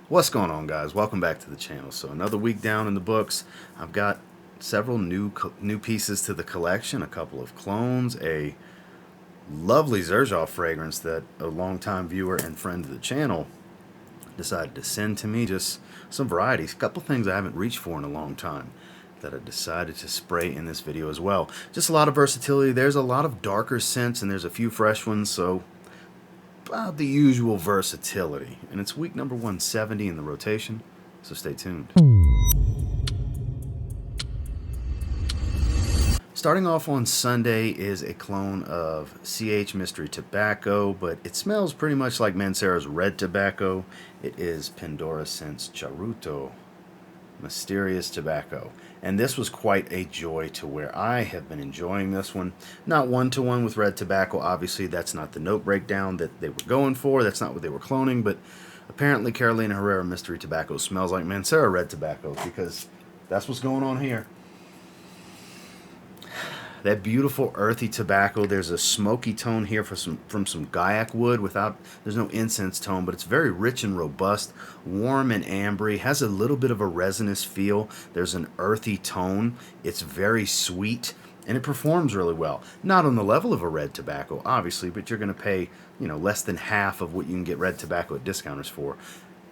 What's going on, guys? Welcome back to the channel. So another week down in the books. I've got several new pieces to the collection, a couple of clones, a lovely Xerjoff fragrance that a longtime viewer and friend of the channel decided to send to me. Just some varieties, a couple things I haven't reached for in a long time that I decided to spray in this video as well. Just a lot of versatility. There's a lot of darker scents and there's a few fresh ones, so about the usual versatility. And it's week number 170 in the rotation, so stay tuned. Starting off on Sunday is a clone of CH Mystery Tobacco, but it smells pretty much like Mancera's Red Tobacco. It is Pendora Scents Charuto Mysterious Tobacco. And this was quite a joy to wear. I have been enjoying this one. Not one-to-one with Red Tobacco. Obviously, that's not the note breakdown that they were going for. That's not what they were cloning. But apparently, Carolina Herrera Mystery Tobacco smells like Mancera Red Tobacco, because that's what's going on here. That beautiful earthy tobacco. There's a smoky tone here from some Gaiac wood there's no incense tone, but it's very rich and robust, warm and ambery, has a little bit of a resinous feel. There's an earthy tone. It's very sweet, and it performs really well. Not on the level of a Red Tobacco, obviously, but you're going to pay, less than half of what you can get Red Tobacco at discounters for.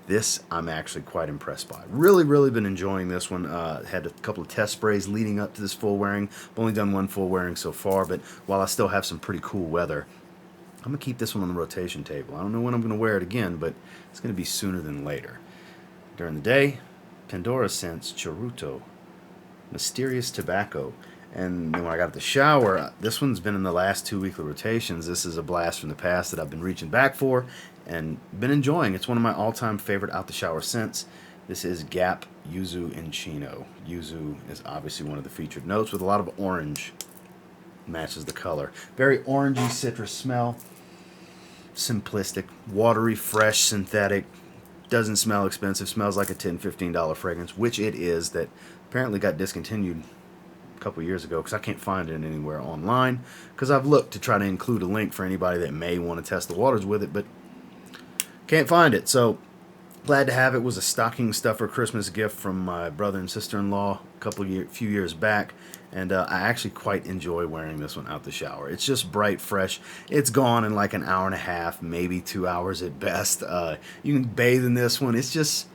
This I'm actually quite impressed by. Really been enjoying this one. Had a couple of test sprays leading up to this full wearing. I've only done one full wearing so far, but while I still have some pretty cool weather, I'm going to keep this one on the rotation table. I don't know when I'm going to wear it again, but it's going to be sooner than later. During the day, Pendora Scents Charuto Mysterious Tobacco. And then when I got out the shower, this one's been in the last 2 weekly rotations. This is a blast from the past that I've been reaching back for and been enjoying. It's one of my all-time favorite out the shower scents. This is Gap Yuzu Chino. Yuzu is obviously one of the featured notes with a lot of orange. Matches the color. Very orangey citrus smell. Simplistic, watery, fresh, synthetic. Doesn't smell expensive. Smells like a $10, $15 fragrance, which it is, that apparently got discontinued couple years ago because I can't find it anywhere online, because I've looked to try to include a link for anybody that may want to test the waters with it, but can't find it. So glad to have it. It was a stocking stuffer Christmas gift from my brother and sister-in-law few years back, and I actually quite enjoy wearing this one out the shower. It's just bright, fresh. It's gone in like an hour and a half, maybe 2 hours at best. You can bathe in this one. It's just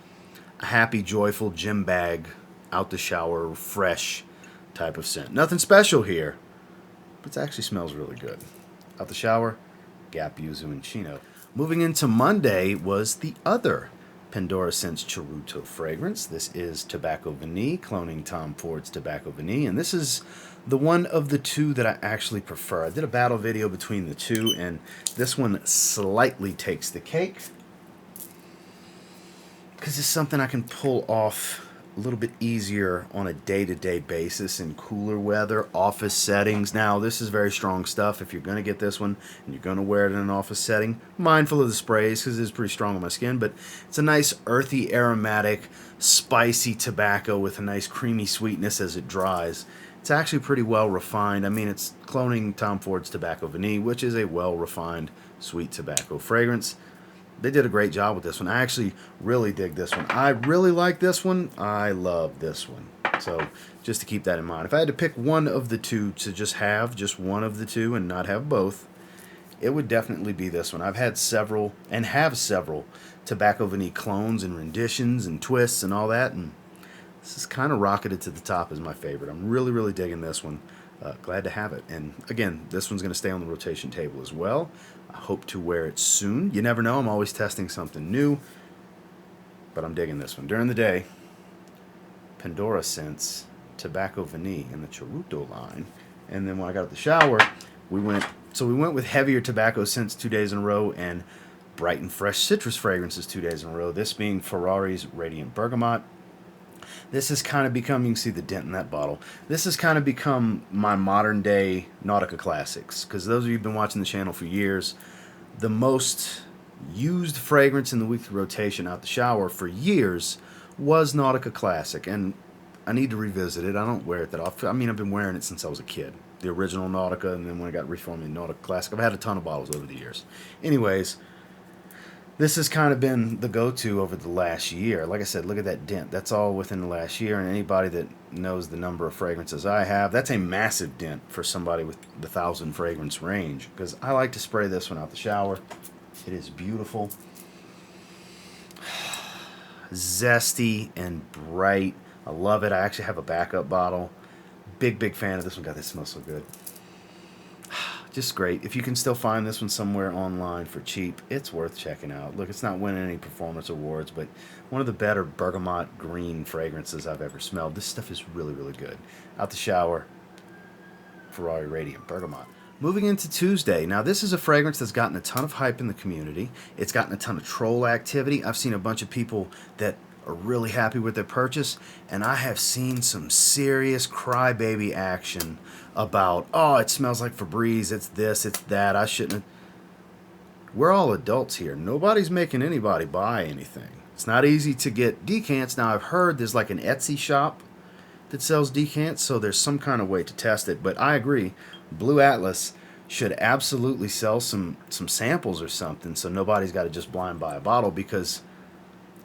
a happy, joyful gym bag out the shower, fresh type of scent. Nothing special here, but it actually smells really good. Out the shower, Gap Yuzu Chino. Moving into Monday was the other Pendora Scents Charuto fragrance. This is Tobacco Vanille, cloning Tom Ford's Tobacco Vanille, and this is the one of the two that I actually prefer. I did a battle video between the two, and this one slightly takes the cake because it's something I can pull off a little bit easier on a day-to-day basis in cooler weather, office settings. Now, this is very strong stuff. If you're going to get this one and you're going to wear it in an office setting, mindful of the sprays because it is pretty strong on my skin, but it's a nice earthy, aromatic, spicy tobacco with a nice creamy sweetness as it dries. It's actually pretty well refined. I mean, it's cloning Tom Ford's Tobacco Vanille, which is a well-refined sweet tobacco fragrance. They did a great job with this one. I actually really dig this one. I really like this one. I love this one. So just to keep that in mind. If I had to pick one of the two to just have just one of the two and not have both, it would definitely be this one. I've had several and have several Tobacco Vanille clones and renditions and twists and all that, and this is kind of rocketed to the top as my favorite. I'm really digging this one. Glad to have it. And again, this one's going to stay on the rotation table as well. I hope to wear it soon. You never know. I'm always testing something new. But I'm digging this one. During the day, Pendora Scents Tobacco Vanille in the Charuto line. And then when I got out the shower, we went with heavier tobacco scents 2 days in a row and bright and fresh citrus fragrances 2 days in a row. This being Ferrari's Radiant Bergamot. This has kind of become, you can see the dent in that bottle, this has kind of become my modern day Nautica classics, because those of you who've been watching the channel for years, the most used fragrance in the weekly rotation out the shower for years was Nautica Classic, and I need to revisit it. I don't wear it that often. I mean, I've been wearing it since I was a kid. The original Nautica, and then when I got reformed in Nautica Classic, I've had a ton of bottles over the years. Anyways, This has kind of been the go-to over the last year. Like I said, look at that dent. That's all within the last year. And anybody that knows the number of fragrances I have, that's a massive dent for somebody with the 1,000 fragrance range. Because I like to spray this one out the shower. It is beautiful. Zesty and bright. I love it. I actually have a backup bottle. Big fan of this one. God, this smells so good. Just great. If you can still find this one somewhere online for cheap, it's worth checking out. Look, it's not winning any performance awards, but one of the better bergamot green fragrances I've ever smelled. This stuff is really good. Out the shower, Ferrari Radiant Bergamot. Moving into Tuesday. Now, this is a fragrance that's gotten a ton of hype in the community. It's gotten a ton of troll activity. I've seen a bunch of people that are really happy with their purchase, and I have seen some serious crybaby action about, oh, it smells like Febreze, it's this, it's that, I shouldn't have. We're all adults here. Nobody's making anybody buy anything. It's not easy to get decants. Now, I've heard there's like an Etsy shop that sells decants, so there's some kind of way to test it, but I agree, Blu Atlas should absolutely sell some samples or something, so nobody's got to just blind buy a bottle, because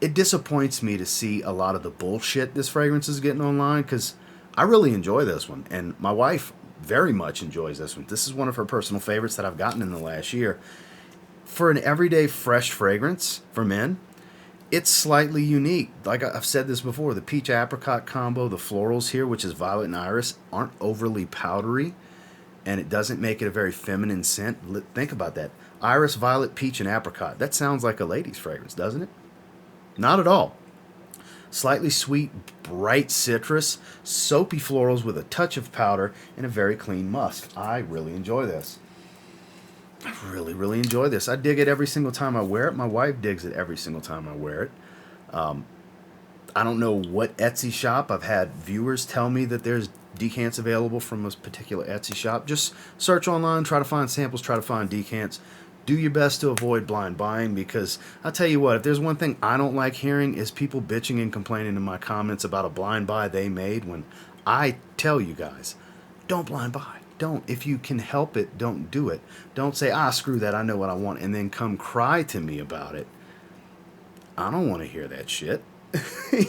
it disappoints me to see a lot of the bullshit this fragrance is getting online, because I really enjoy this one, and my wife very much enjoys this one. This is one of her personal favorites that I've gotten in the last year. For an everyday fresh fragrance for men, it's slightly unique. Like I've said this before, the peach apricot combo, the florals here, which is violet and iris, aren't overly powdery, and it doesn't make it a very feminine scent. Think about that. Iris, violet, peach, and apricot. That sounds like a lady's fragrance, doesn't it? Not at all. Slightly sweet, bright citrus, soapy florals with a touch of powder, and a very clean musk. I really enjoy this. I really enjoy this. I dig it every single time I wear it. My wife digs it every single time I wear it. I don't know what Etsy shop. I've had viewers tell me that there's decants available from a particular Etsy shop. Just search online, try to find samples, try to find decants. Do your best to avoid blind buying, because I'll tell you what, if there's one thing I don't like hearing is people bitching and complaining in my comments about a blind buy they made, when I tell you guys, don't blind buy. Don't. If you can help it, don't do it. Don't say, screw that, I know what I want, and then come cry to me about it. I don't want to hear that shit.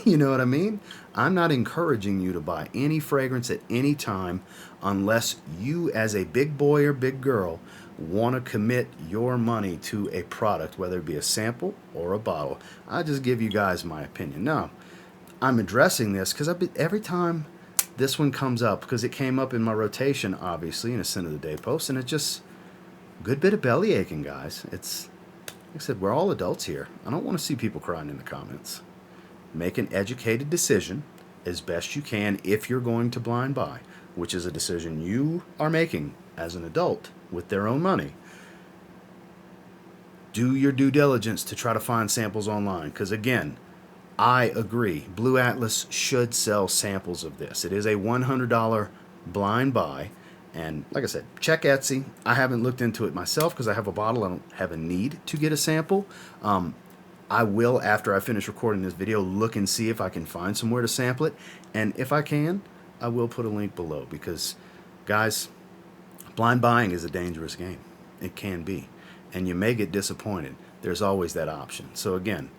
You know what I mean? I'm not encouraging you to buy any fragrance at any time unless you, as a big boy or big girl, want to commit your money to a product, whether it be a sample or a bottle. I just give you guys my opinion. Now, I'm addressing this because every time this one comes up, because it came up in my rotation, obviously, in a Scent of the Day post, and it's just a good bit of belly aching, guys. It's, like I said, we're all adults here. I don't want to see people crying in the comments. Make an educated decision as best you can if you're going to blind buy, which is a decision you are making as an adult with their own money. Do your due diligence to try to find samples online, because again, I agree, Blu Atlas should sell samples of this. It is a $100 blind buy, and like I said, check Etsy. I haven't looked into it myself because I have a bottle. I don't have a need to get a sample. I will, after I finish recording this video, look and see if I can find somewhere to sample it, and if I can, I will put a link below, because, guys, blind buying is a dangerous game. It can be. And you may get disappointed. There's always that option. So again,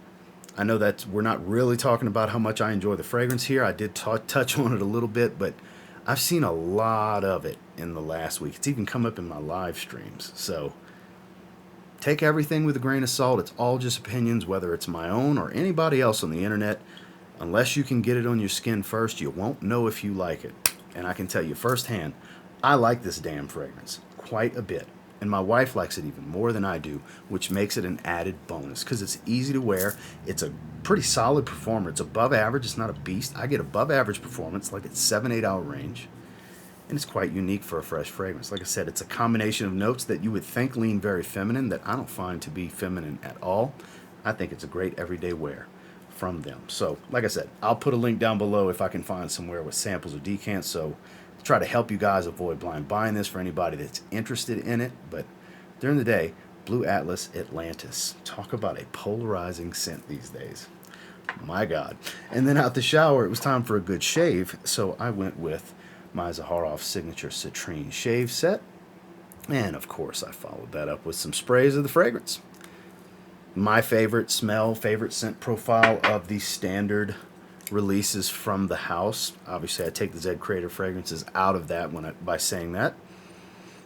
I know that we're not really talking about how much I enjoy the fragrance here. I did touch on it a little bit, but I've seen a lot of it in the last week. It's even come up in my live streams. So take everything with a grain of salt. It's all just opinions, whether it's my own or anybody else on the internet. Unless you can get it on your skin first, you won't know if you like it. And I can tell you firsthand, I like this damn fragrance quite a bit. And my wife likes it even more than I do, which makes it an added bonus because it's easy to wear. It's a pretty solid performer. It's above average. It's not a beast. I get above average performance, like it's 7-8 hour range. And it's quite unique for a fresh fragrance. Like I said, it's a combination of notes that you would think lean very feminine that I don't find to be feminine at all. I think it's a great everyday wear from them. So, like I said, I'll put a link down below if I can find somewhere with samples or decants. So, try to help you guys avoid blind buying this for anybody that's interested in it. But during the day, Blu Atlas Atlantis. Talk about a polarizing scent these days. My God. And then out the shower, it was time for a good shave. So I went with my Zaharoff Signature Citrine shave set. And of course, I followed that up with some sprays of the fragrance. My favorite smell, favorite scent profile of the standard releases from the house. Obviously, I take the Z Creator fragrances out of that by saying that,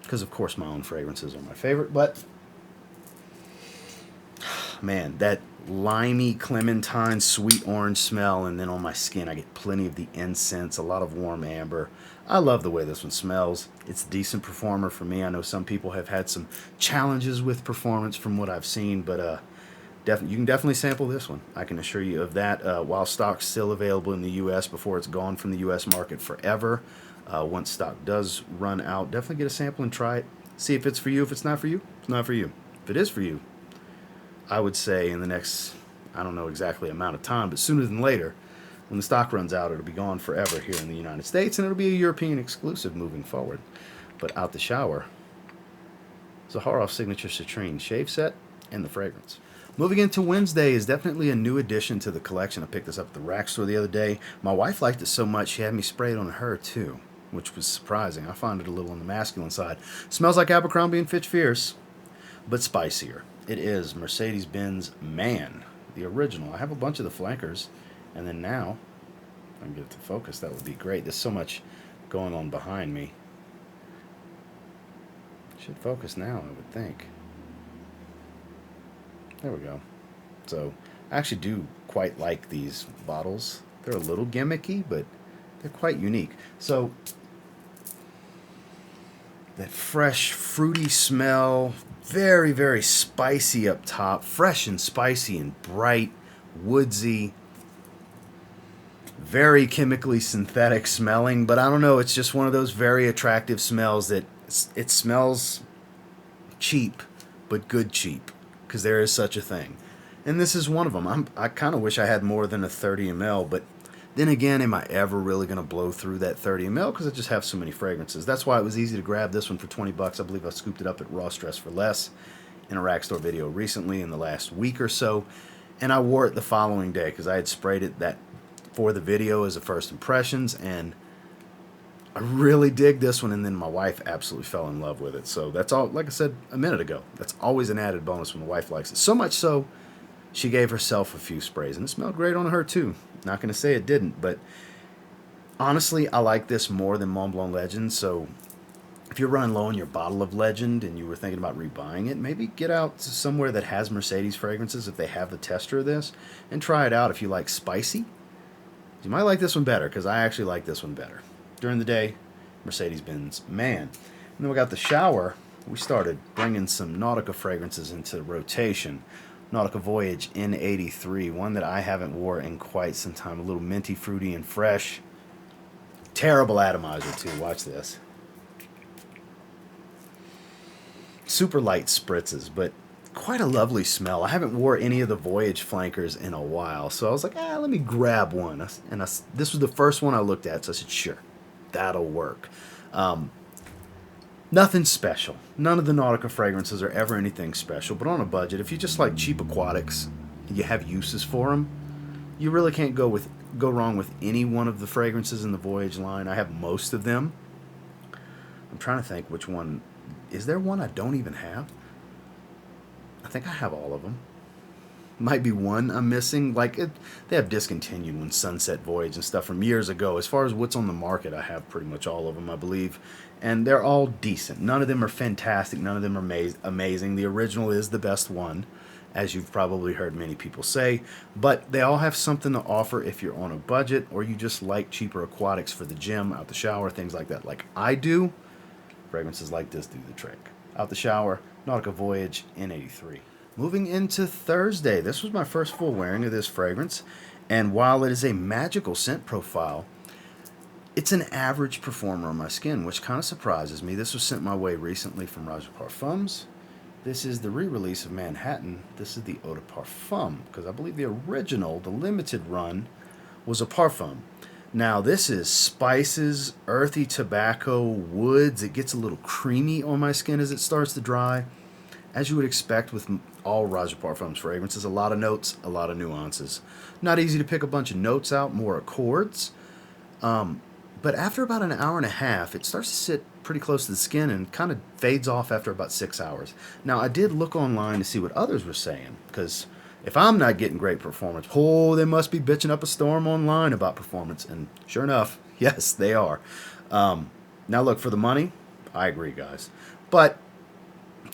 because of course my own fragrances are my favorite. But man, that limey clementine sweet orange smell, and then on my skin I get plenty of the incense, a lot of warm amber. I love the way this one smells. It's a decent performer for me. I know some people have had some challenges with performance from what I've seen, but you can definitely sample this one. I can assure you of that. While stock's still available in the U.S. before it's gone from the U.S. market forever. Once stock does run out, definitely get a sample and try it. See if it's for you. If it's not for you, it's not for you. If it is for you, I would say in the next, I don't know exactly amount of time, but sooner than later, when the stock runs out, it'll be gone forever here in the United States, and it'll be a European exclusive moving forward. But out the shower, Zaharoff Signature Citrine Shave Set and the fragrance. Moving into Wednesday is definitely a new addition to the collection. I picked this up at the rack store the other day. My wife liked it so much she had me spray it on her too, which was surprising. I find it a little on the masculine side. Smells like Abercrombie and Fitch Fierce, but spicier. It is Mercedes-Benz Man, the original. I have a bunch of the flankers, and then now, if I can get it to focus, that would be great. There's so much going on behind me. Should focus now, I would think. There we go. So, I actually do quite like these bottles. They're a little gimmicky, but they're quite unique. So, that fresh, fruity smell, very, very spicy up top, fresh and spicy and bright, woodsy, very chemically synthetic smelling, but I don't know, it's just one of those very attractive smells that it smells cheap, but good cheap, because there is such a thing. And this is one of them. I kind of wish I had more than a 30 ml, but then again, am I ever really going to blow through that 30 ml? Because I just have so many fragrances. That's why it was easy to grab this one for 20 bucks. I believe I scooped it up at Ross Dress for Less in a rack store video recently in the last week or so. And I wore it the following day because I had sprayed it that for the video as a first impressions. And I really dig this one. And then my wife absolutely fell in love with it. So that's all, like I said a minute ago, that's always an added bonus when the wife likes it. So much so, she gave herself a few sprays. And it smelled great on her too. Not going to say it didn't, but honestly, I like this more than Mont Blanc Legend. So if you're running low on your bottle of Legend and you were thinking about rebuying it, maybe get out to somewhere that has Mercedes fragrances if they have the tester of this and try it out if you like spicy. You might like this one better because I actually like this one better. During the day, Mercedes-Benz Man. And then we got the shower. We started bringing some Nautica fragrances into rotation. Nautica Voyage N83, one that I haven't wore in quite some time. A little minty, fruity, and fresh. Terrible atomizer too. Watch this. Super light spritzes, but quite a lovely smell. I haven't wore any of the Voyage flankers in a while, so I was like, let me grab one. And this was the first one I looked at, so I said, sure, that'll work. Nothing special. None of the Nautica fragrances are ever anything special, but on a budget, if you just like cheap aquatics and you have uses for them, you really can't go wrong with any one of the fragrances in the Voyage line. I have most of them. I'm trying to think which one. Is there one I don't even have? I think I have all of them. Might be one I'm missing. They have Discontinued one, Sunset Voyage and stuff from years ago. As far as what's on the market, I have pretty much all of them, I believe. And they're all decent. None of them are fantastic. None of them are amazing. The original is the best one, as you've probably heard many people say. But they all have something to offer if you're on a budget or you just like cheaper aquatics for the gym, out the shower, things like that. Like I do, fragrances like this do the trick. Out the shower, Nautica Voyage N83. Moving into Thursday, this was my first full wearing of this fragrance, and while it is a magical scent profile, it's an average performer on my skin, which kind of surprises me. This was sent my way recently from Roja Parfums. This is the re-release of Manhattan. This is the Eau de Parfum, because I believe the original, the limited run, was a Parfum. Now this is spices, earthy tobacco, woods. It gets a little creamy on my skin as it starts to dry. As you would expect with all Roja Parfums fragrances, a lot of notes, a lot of nuances. Not easy to pick a bunch of notes out, more accords. But after about an hour and a half, it starts to sit pretty close to the skin and kind of fades off after about 6 hours. Now, I did look online to see what others were saying, because if I'm not getting great performance, oh, they must be bitching up a storm online about performance. And sure enough, yes, they are. Now, look, for the money, I agree, guys. But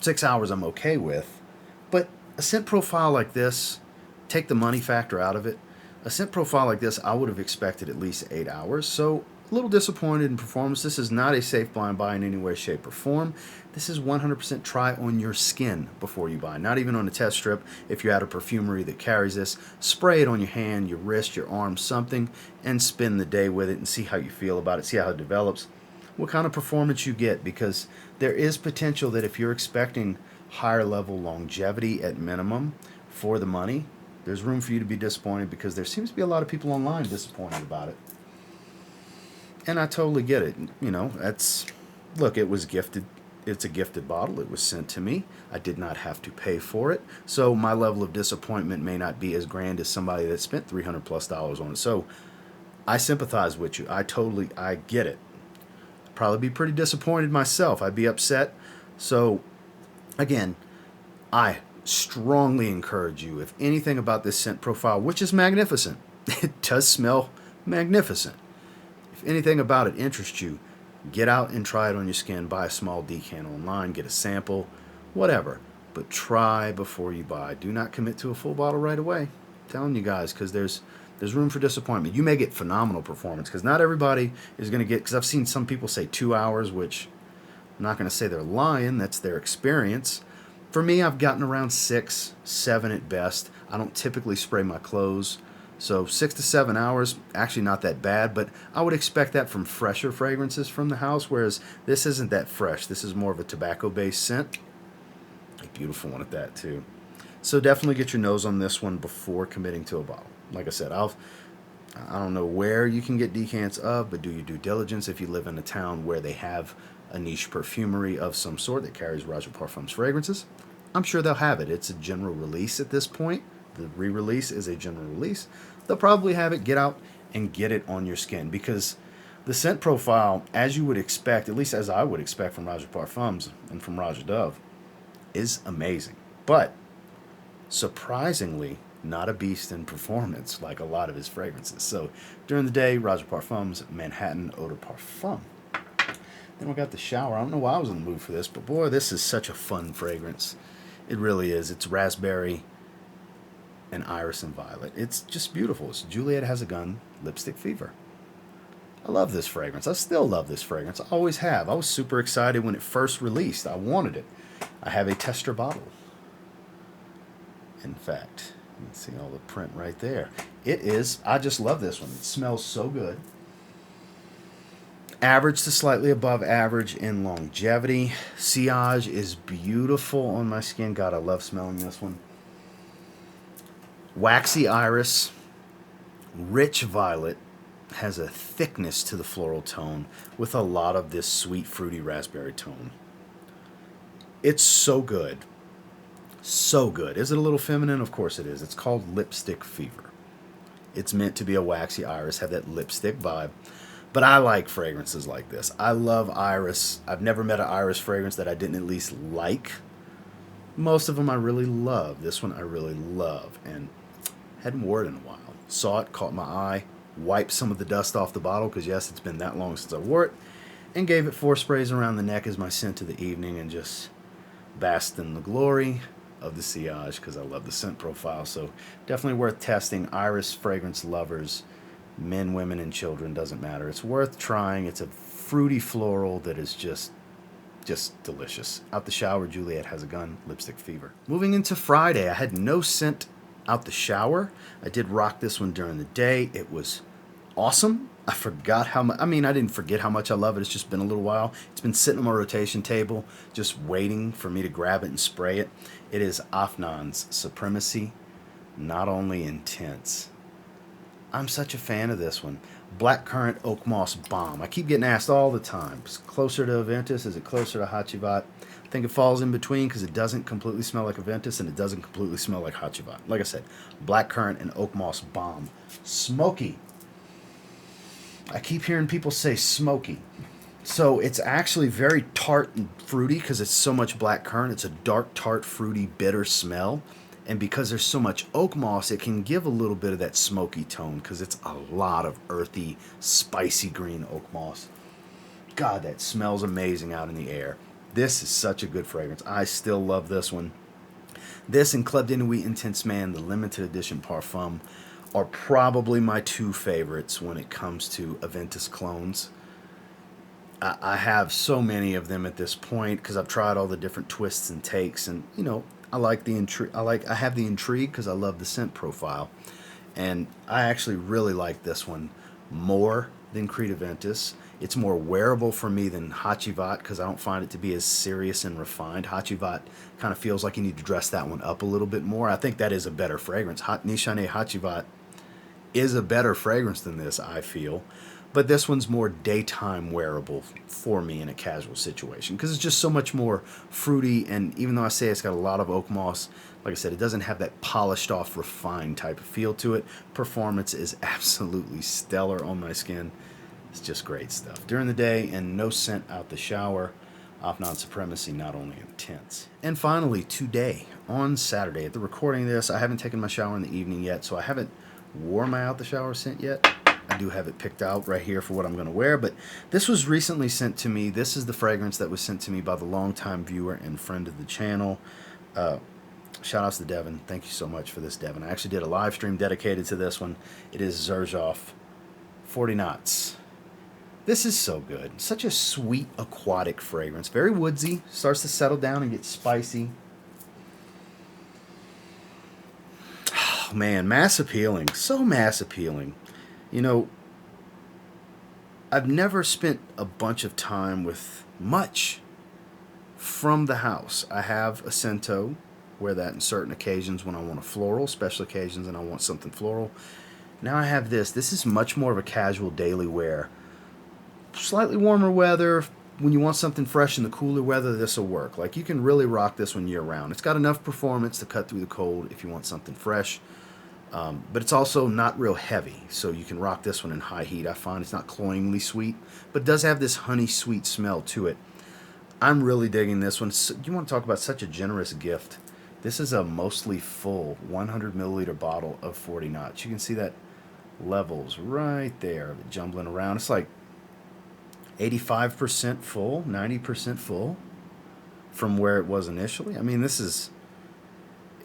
6 hours I'm okay with. But a scent profile like this, take the money factor out of it, a scent profile like this, I would have expected at least 8 hours. So a little disappointed in performance. This is not a safe blind buy in any way, shape, or form. This is 100% try on your skin before you buy. Not even on a test strip. If you're at a perfumery that carries this, spray it on your hand, your wrist, your arm, something, and spend the day with it and see how you feel about it, see how it develops, what kind of performance you get, because there is potential that if you're expecting higher level longevity at minimum for the money, there's room for you to be disappointed, because there seems to be a lot of people online disappointed about it. And I totally get it. You know, look, it was gifted. It's a gifted bottle. It was sent to me. I did not have to pay for it. So my level of disappointment may not be as grand as somebody that spent $300+ on it. So I sympathize with you. I get it. Probably be pretty disappointed myself. I'd be upset. So again, I strongly encourage you, if anything about this scent profile, which is magnificent, it does smell magnificent. If anything about it interests you, get out and try it on your skin. Buy a small decan online, get a sample, whatever. But try before you buy. Do not commit to a full bottle right away. I'm telling you guys, because there's room for disappointment. You may get phenomenal performance, because not everybody is going to get, because I've seen some people say 2 hours, which I'm not going to say they're lying. That's their experience. For me, I've gotten around 6, 7 at best. I don't typically spray my clothes. So 6 to 7 hours, actually not that bad, but I would expect that from fresher fragrances from the house, whereas this isn't that fresh. This is more of a tobacco-based scent. A beautiful one at that, too. So definitely get your nose on this one before committing to a bottle. Like I said, I don't know where you can get decants of, but do your due diligence if you live in a town where they have a niche perfumery of some sort that carries Roja Parfums fragrances. I'm sure they'll have it. It's a general release at this point. The re-release is a general release. They'll probably have it. Get out and get it on your skin, because the scent profile, as you would expect, at least as I would expect from Roja Parfums and from Roja Dove, is amazing. But surprisingly, not a beast in performance like a lot of his fragrances. So during the day, Roja Parfums Manhattan Eau de Parfum. Then we got the shower. I don't know why I was in the mood for this, but boy, this is such a fun fragrance. It really is. It's raspberry and iris and violet. It's just beautiful. It's Juliette Has a Gun Lipstick Fever. I love this fragrance. I still love this fragrance. I always have. I was super excited when it first released. I wanted it. I have a tester bottle. In fact, you can see all the print right there. It is, I just love this one. It smells so good. Average to slightly above average in longevity. Sillage is beautiful on my skin. God, I love smelling this one. Waxy iris, rich violet, has a thickness to the floral tone with a lot of this sweet, fruity raspberry tone. It's so good. So good. Is it a little feminine? Of course it is. It's called Lipstick Fever. It's meant to be a waxy iris, have that lipstick vibe. But I like fragrances like this. I love iris. I've never met an iris fragrance that I didn't at least like. Most of them I really love. This one I really love. And hadn't worn it in a while. Saw it, caught my eye, wiped some of the dust off the bottle, because yes, it's been that long since I wore it, and gave it 4 sprays around the neck as my scent of the evening, and just basked in the glory of the sillage, because I love the scent profile. So definitely worth testing. Iris fragrance lovers, men, women, and children, doesn't matter. It's worth trying. It's a fruity floral that is just delicious. Out the shower, Juliette Has a Gun Lipstick Fever. Moving into Friday, I had no scent out the shower. I did rock this one during the day. It was awesome. I forgot how much, I didn't forget how much I love it. It's just been a little while. It's been sitting on my rotation table, just waiting for me to grab it and spray it. It is Afnan's Supremacy, Not Only Intense. I'm such a fan of this one. Blackcurrant Oak Moss Bomb. I keep getting asked all the time, is it closer to Aventus? Is it closer to Hachivat? I think it falls in between, because it doesn't completely smell like Aventus and it doesn't completely smell like Hachivat. Like I said, blackcurrant and oak moss bomb. Smoky. I keep hearing people say smoky. So it's actually very tart and fruity because it's so much black currant. It's a dark, tart, fruity, bitter smell. And because there's so much oak moss, it can give a little bit of that smoky tone because it's a lot of earthy, spicy green oak moss. God, that smells amazing out in the air. This is such a good fragrance. I still love this one. This and Club de Nuit Intense Man, the limited edition Parfum, are probably my two favorites when it comes to Aventus clones. I have so many of them at this point because I've tried all the different twists and takes, and you know, I like the intrigue. I have the intrigue because I love the scent profile, and I actually really like this one more than Creed Aventus. It's more wearable for me than Hachivat because I don't find it to be as serious and refined. Hachivat kind of feels like you need to dress that one up a little bit more. I think that is a better fragrance. Nishane Hachivat is a better fragrance than this, I feel. But this one's more daytime wearable for me in a casual situation because it's just so much more fruity. And even though I say it's got a lot of oak moss, like I said, it doesn't have that polished off, refined type of feel to it. Performance is absolutely stellar on my skin. It's just great stuff. During the day and no scent out the shower, Afnan Supremacy not only intense. And finally, today, on Saturday, at the recording of this, I haven't taken my shower in the evening yet, so I haven't wore my out the shower scent yet. I do have it picked out right here for what I'm going to wear, but this was recently sent to me. This is the fragrance that was sent to me by the longtime viewer and friend of the channel. Shout outs to Devin. Thank you so much for this, Devin. I actually did a live stream dedicated to this one. It is Xerjoff 40 Knots. This is so good. Such a sweet aquatic fragrance. Very woodsy. Starts to settle down and get spicy. Oh man, mass appealing. So mass appealing. You know, I've never spent a bunch of time with much from the house. I have a Scento, wear that in certain occasions when I want a floral, special occasions and I want something floral. Now I have this. This is much more of a casual daily wear. Slightly warmer weather, when you want something fresh in the cooler weather, this will work. Like you can really rock this one year round. It's got enough performance to cut through the cold if you want something fresh. But it's also not real heavy, so you can rock this one in high heat. I find it's not cloyingly sweet, but it does have this honey sweet smell to it. I'm really digging this one. You want to talk about such a generous gift. This is a mostly full 100 milliliter bottle of 40 knots. You can see that levels right there of it jumbling around. It's like 85% full, 90% full from where it was initially. I mean, this is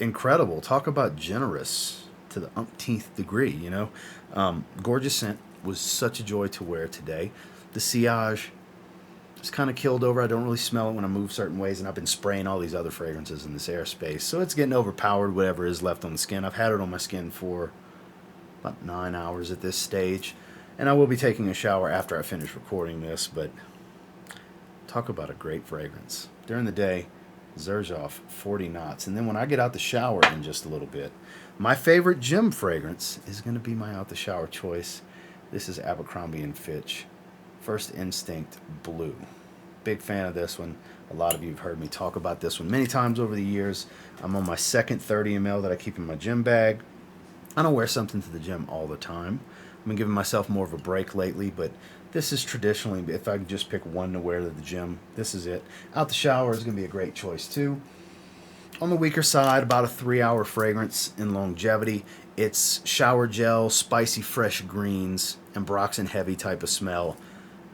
incredible. Talk about generous to the umpteenth degree, you know. Gorgeous scent. Was such a joy to wear today. The sillage is kind of killed over. I don't really smell it when I move certain ways, and I've been spraying all these other fragrances in this airspace, so it's getting overpowered, whatever is left on the skin. I've had it on my skin for about 9 hours at this stage, and I will be taking a shower after I finish recording this, but talk about a great fragrance. During the day, Xerjoff 40 Knots. And then when I get out the shower in just a little bit, my favorite gym fragrance is going to be my out the shower choice. This is Abercrombie and Fitch First Instinct Blue. Big fan of this one. A lot of you have heard me talk about this one many times over the years. I'm on my second 30 ml that I keep in my gym bag. I don't wear something to the gym all the time. I've been giving myself more of a break lately, but this is traditionally, if I could just pick one to wear to the gym, this is it. Out the shower is going to be a great choice too. On the weaker side, about a 3-hour fragrance in longevity. It's shower gel, spicy fresh greens, and Ambroxan heavy type of smell.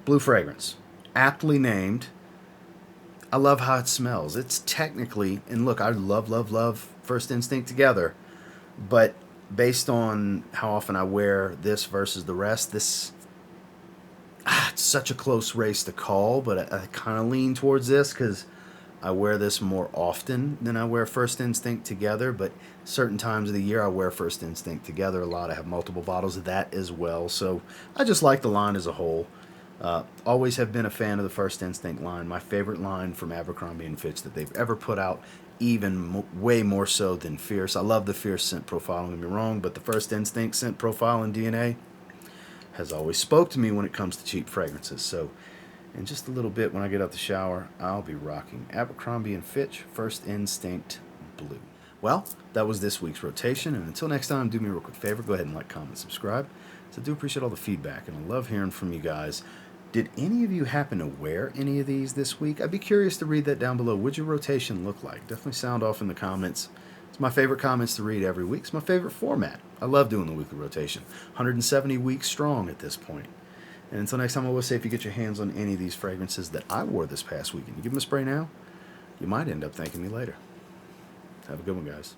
Blue fragrance. Aptly named. I love how it smells. It's technically, and look, I love First Instinct together, but based on how often I wear this versus the rest, it's such a close race to call, but I kind of lean towards this because I wear this more often than I wear First Instinct together, but certain times of the year I wear First Instinct together a lot. I have multiple bottles of that as well, so I just like the line as a whole. Always have been a fan of the First Instinct line. My favorite line from Abercrombie & Fitch that they've ever put out, even way more so than Fierce. I love the Fierce scent profile, don't get me wrong, but the First Instinct scent profile in DNA has always spoke to me when it comes to cheap fragrances. So in just a little bit when I get out the shower, I'll be rocking Abercrombie & Fitch First Instinct Blue. Well, that was this week's rotation, and until next time, do me a real quick favor. Go ahead and like, comment, subscribe. So I do appreciate all the feedback, and I love hearing from you guys. Did any of you happen to wear any of these this week? I'd be curious to read that down below. What'd your rotation look like? Definitely sound off in the comments. It's my favorite comments to read every week. It's my favorite format. I love doing the weekly rotation. 170 weeks strong at this point. And until next time, I will say if you get your hands on any of these fragrances that I wore this past week and you give them a spray now, you might end up thanking me later. Have a good one, guys.